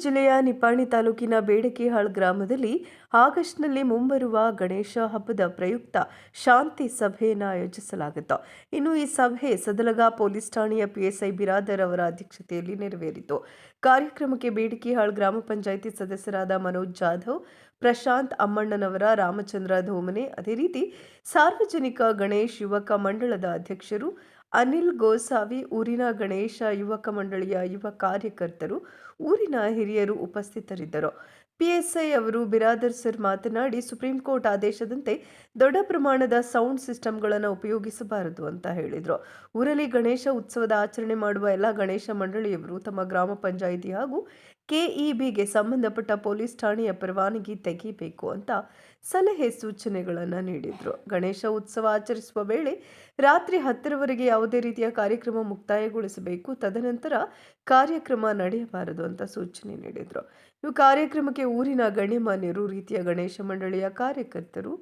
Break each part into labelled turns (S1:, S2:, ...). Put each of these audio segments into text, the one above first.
S1: ಜಿಲ್ಲೆಯ ನಿಪ್ಪಾಣಿ ತಾಲೂಕಿನ ಬೇಡಕಿಹಾಳ್ ಗ್ರಾಮದಲ್ಲಿ ಆಗಸ್ಟ್ನಲ್ಲಿ ಮುಂಬರುವ ಗಣೇಶ ಹಬ್ಬದ ಪ್ರಯುಕ್ತ ಶಾಂತಿ ಸಭೆಯನ್ನು ಆಯೋಜಿಸಲಾಗಿತ್ತು. ಇನ್ನು ಈ ಸಭೆ ಸದಲಗ ಪೊಲೀಸ್ ಠಾಣೆಯ ಪಿಎಸ್ಐ ಬಿರಾದರ್ ಅವರ ಅಧ್ಯಕ್ಷತೆಯಲ್ಲಿ ನೆರವೇರಿತು. ಕಾರ್ಯಕ್ರಮಕ್ಕೆ ಬೇಡಕಿಹಾಳ್ ಗ್ರಾಮ ಪಂಚಾಯಿತಿ ಸದಸ್ಯರಾದ ಮನೋಜ್ ಜಾಧವ್, ಪ್ರಶಾಂತ್ ಅಮ್ಮಣ್ಣನವರ, ರಾಮಚಂದ್ರ ಧೋಮನೆ, ಅದೇ ರೀತಿ ಸಾರ್ವಜನಿಕ ಗಣೇಶ್ ಯುವಕ ಮಂಡಳದ ಅಧ್ಯಕ್ಷರು ಅನಿಲ್ ಗೋಸಾವಿ, ಊರಿನ ಗಣೇಶ ಯುವಕ ಮಂಡಳಿಯ ಯುವ ಕಾರ್ಯಕರ್ತರು, ಊರಿನ ಹಿರಿಯರು ಉಪಸ್ಥಿತರಿದ್ದರು. ಪಿಎಸ್ಐ ಅವರು ಬಿರಾದರ್ ಸರ್ ಮಾತನಾಡಿ, ಸುಪ್ರೀಂ ಕೋರ್ಟ್ ಆದೇಶದಂತೆ ದೊಡ್ಡ ಪ್ರಮಾಣದ ಸೌಂಡ್ ಸಿಸ್ಟಮ್ಗಳನ್ನು ಉಪಯೋಗಿಸಬಾರದು ಅಂತ ಹೇಳಿದರು. ಊರಲ್ಲಿ ಗಣೇಶ ಉತ್ಸವದ ಆಚರಣೆ ಮಾಡುವ ಎಲ್ಲ ಗಣೇಶ ಮಂಡಳಿಯವರು ತಮ್ಮ ಗ್ರಾಮ ಪಂಚಾಯಿತಿ ಹಾಗೂ ಕೆಇಬಿಗೆ ಸಂಬಂಧಪಟ್ಟ ಪೊಲೀಸ್ ಠಾಣೆಯ ಪರವಾನಗಿ ತೆಗೆಯಬೇಕು ಅಂತ ಸಲಹೆ ಸೂಚನೆಗಳನ್ನು ನೀಡಿದರು. ಗಣೇಶ ಉತ್ಸವ ಆಚರಿಸುವ ವೇಳೆ ರಾತ್ರಿ 10ರವರೆಗೆ ಯಾವುದೇ ರೀತಿಯ ಕಾರ್ಯಕ್ರಮ ಮುಕ್ತಾಯಗೊಳಿಸಬೇಕು, ತದನಂತರ ಕಾರ್ಯಕ್ರಮ ನಡೆಯಬಾರದು ಅಂತ ಸೂಚನೆ ನೀಡಿದರು. ಈ ಕಾರ್ಯಕ್ರಮಕ್ಕೆ ಊರಿನ ಗಣ್ಯಮಾನ್ಯರು, ರೀತಿಯ ಗಣೇಶ ಮಂಡಳಿಯ ಕಾರ್ಯಕರ್ತರು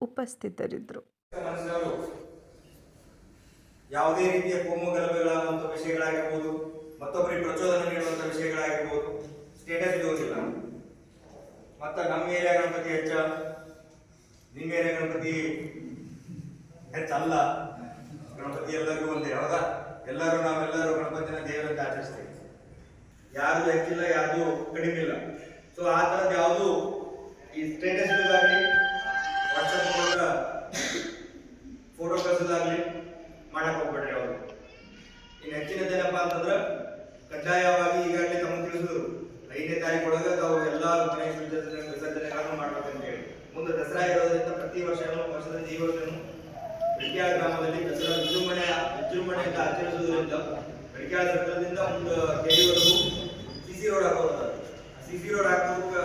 S1: ಉಪಸ್ಥಿತರಿದ್ದರು.
S2: ಯಾವುದೇ ರೀತಿಯ ಕೋಮು ಗಲಭೆಗಳಾಗುವಂತಹ ವಿಷಯಗಳಾಗಿರ್ಬೋದು, ಮತ್ತೊಬ್ಬರಿಗೆ ಪ್ರಚೋದನೆ ನೀಡುವಂತಹ ವಿಷಯಗಳಾಗಿರ್ಬೋದು ಸ್ಟೇಟಸ್ ಇರುವುದಿಲ್ಲ. ಮತ್ತು ನಮ್ಮ ಏರಿಯಾ ಗಣಪತಿ ಹೆಚ್ಚ, ನಿಮ್ಮ ಏರಿಯಾ ಗಣಪತಿ ಹೆಚ್ಚಲ್ಲ. ಗಣಪತಿ ಎಲ್ಲರಿಗೂ ಒಂದೇ, ಹೌದಾ? ನಾವೆಲ್ಲರೂ ಗಣಪತಿನ ದೇವರಂತ ಆಚರಿಸ್ತೇವೆ. ಯಾರು ಹೆಚ್ಚಿಲ್ಲ, ಯಾರು ಕಡಿಮೆ ಇಲ್ಲ. ಸೊ ಆ ಥರದ್ದು ಯಾವುದು ಈ ಸ್ಟೇಟಸ್ ಇರೋದಾಗಲಿ, ವಾಟ್ಸಪ್ ಮೂಲಕ ಫೋಟೋ ಕಳಿಸೋದಾಗಲಿ ಮಾಡಕ್ಕೆ ಹೋಗ್ಬೇಡ್ರಿ. ಅವರು ಇನ್ನು ಹೆಚ್ಚಿನದೇನಪ್ಪ ಅಂತಂದ್ರೆ ಕಡ್ಡಾಯವಾಗಿ ಈಗಾಗಲೇ ತಮಗೆ ತಿಳಿಸಿದ್ರು 5ನೇ ತಾರೀಕು ಒಳಗೆ ತಾವು ಎಲ್ಲ ಗಣೇಶ ವಿಸರ್ಜನೆಗಳನ್ನು ಮಾಡಬೇಕಂತ ಹೇಳಿ. ಮುಂದೆ ದಸರಾ ಇರೋದ್ರಿಂದ ಪ್ರತಿ ವರ್ಷದ ಜೀವನವನ್ನು ಬೆಳಕಿಯಾಳ ಗ್ರಾಮದಲ್ಲಿ ದಸರಾ ವಿಜೃಂಭಣೆಯಿಂದ ಆಚರಿಸುವುದರಿಂದ ಬೆಳಕಿಯಾಳ ಸರ್ಕಲ್ದಿಂದ ಒಂದು ಕೆಡಿವರೆಗೂ ಸಿಸಿ ರೋಡ್ ಹಾಕೋದು. ಸಿಸಿ ರೋಡ್ ಹಾಕೋದಕ್ಕೆ